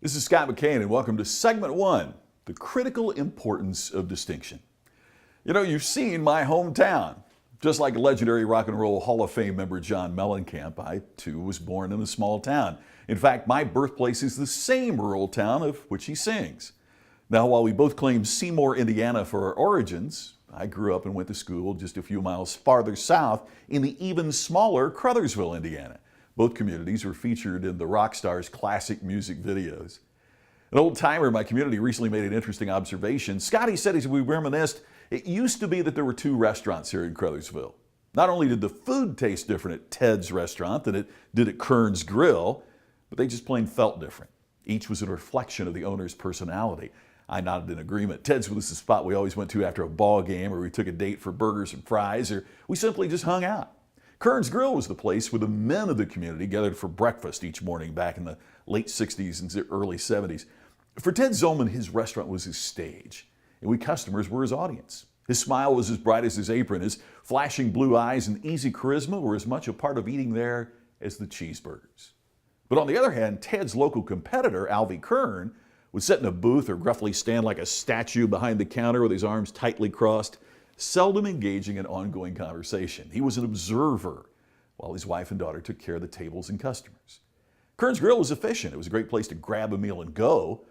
This is Scott McCain, and welcome to Segment 1, the critical importance of distinction. You know, you've seen my hometown. Just like legendary Rock and Roll Hall of Fame member John Mellencamp, I too was born in a small town. In fact, my birthplace is the same rural town of which he sings. Now, while we both claim Seymour, Indiana for our origins, I grew up and went to school just a few miles farther south in the even smaller Crothersville, Indiana. Both communities were featured in the rock stars' classic music videos. An old timer in my community recently made an interesting observation. Scotty said as we reminisced, it used to be that there were two restaurants here in Crothersville. Not only did the food taste different at Ted's restaurant than it did at Kern's Grill, but they just plain felt different. Each was a reflection of the owner's personality. I nodded in agreement. Ted's was the spot we always went to after a ball game, or we took a date for burgers and fries, or we simply just hung out. Kern's Grill was the place where the men of the community gathered for breakfast each morning back in the late 60s and early 70s. For Ted Zollman, his restaurant was his stage, and we customers were his audience. His smile was as bright as his apron. His flashing blue eyes and easy charisma were as much a part of eating there as the cheeseburgers. But on the other hand, Ted's local competitor, Alvy Kern, would sit in a booth or gruffly stand like a statue behind the counter with his arms tightly crossed, seldom engaging in ongoing conversation. He was an observer while his wife and daughter took care of the tables and customers. Kern's Grill was efficient. It was a great place to grab a meal and go.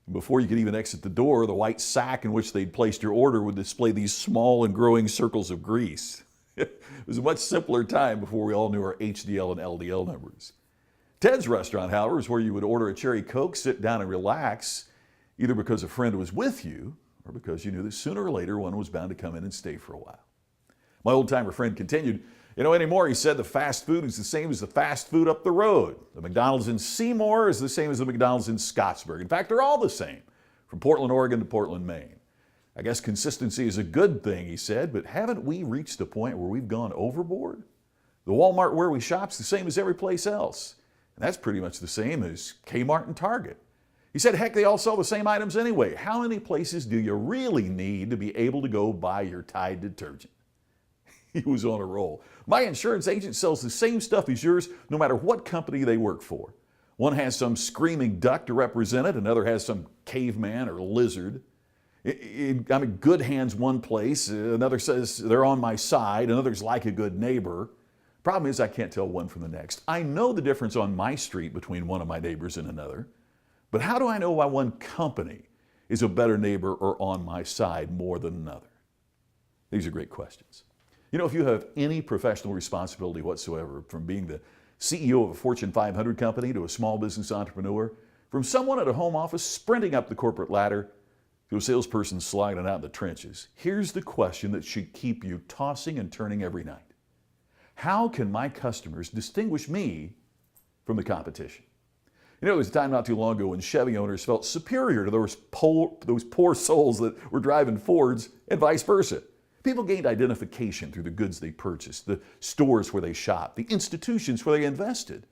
And before you could even exit the door, the white sack in which they'd placed your order would display these small and growing circles of grease. It was a much simpler time before we all knew our HDL and LDL numbers. Ted's restaurant, however, is where you would order a cherry Coke, sit down and relax, either because a friend was with you or because you knew that sooner or later one was bound to come in and stay for a while. My old-timer friend continued, anymore, he said, the fast food is the same as the fast food up the road. The McDonald's in Seymour is the same as the McDonald's in Scottsburg. In fact, they're all the same, from Portland, Oregon to Portland, Maine. I guess consistency is a good thing, he said, but haven't we reached a point where we've gone overboard? The Walmart where we shop's the same as every place else, and that's pretty much the same as Kmart and Target. He said, heck, they all sell the same items anyway. How many places do you really need to be able to go buy your Tide detergent? He was on a roll. My insurance agent sells the same stuff as yours, no matter what company they work for. One has some screaming duck to represent it, another has some caveman or lizard. I'm in good hands one place, another says they're on my side, another's like a good neighbor. Problem is I can't tell one from the next. I know the difference on my street between one of my neighbors and another, but how do I know why one company is a better neighbor or on my side more than another? These are great questions. If you have any professional responsibility whatsoever, from being the CEO of a Fortune 500 company to a small business entrepreneur, from someone at a home office sprinting up the corporate ladder to a salesperson sliding out in the trenches, here's the question that should keep you tossing and turning every night. How can my customers distinguish me from the competition? There was a time not too long ago when Chevy owners felt superior to those poor souls that were driving Fords and vice versa. People gained identification through the goods they purchased, the stores where they shopped, the institutions where they invested,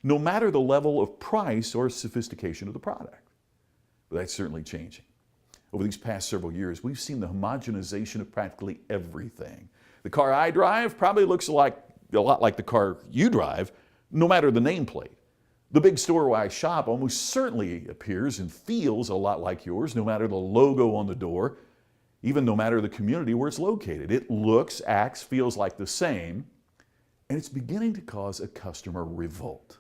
no matter the level of price or sophistication of the product. But that's certainly changing. Over these past several years, we've seen the homogenization of practically everything. The car I drive probably looks a lot like the car you drive, no matter the nameplate. The big store where I shop almost certainly appears and feels a lot like yours, no matter the logo on the door, even no matter the community where it's located. It looks, acts, feels like the same, and it's beginning to cause a customer revolt.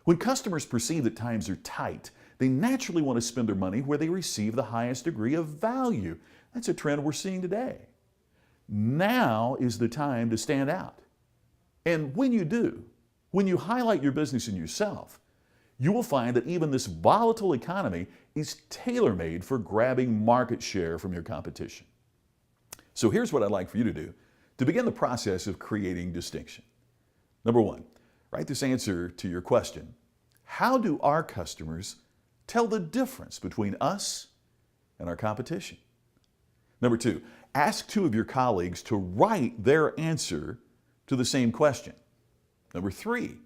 When customers perceive that times are tight, they naturally want to spend their money where they receive the highest degree of value. That's a trend we're seeing today. Now is the time to stand out. And when you do, when you highlight your business and yourself, you will find that even this volatile economy is tailor-made for grabbing market share from your competition. So here's what I'd like for you to do to begin the process of creating distinction. Number one, write this answer to your question. How do our customers tell the difference between us and our competition? Number two, ask two of your colleagues to write their answer to the same question. Number three,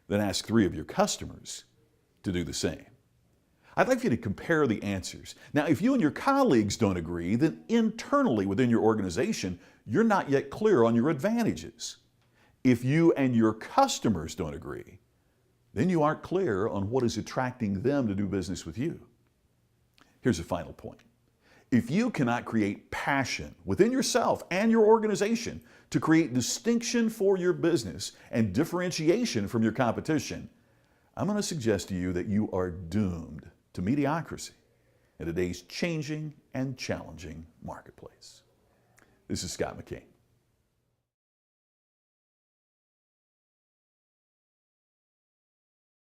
then ask three of your customers to do the same. I'd like for you to compare the answers. Now, if you and your colleagues don't agree, then internally within your organization, you're not yet clear on your advantages. If you and your customers don't agree, then you aren't clear on what is attracting them to do business with you. Here's a final point. If you cannot create passion within yourself and your organization to create distinction for your business and differentiation from your competition, I'm going to suggest to you that you are doomed to mediocrity in today's changing and challenging marketplace. This is Scott McKain.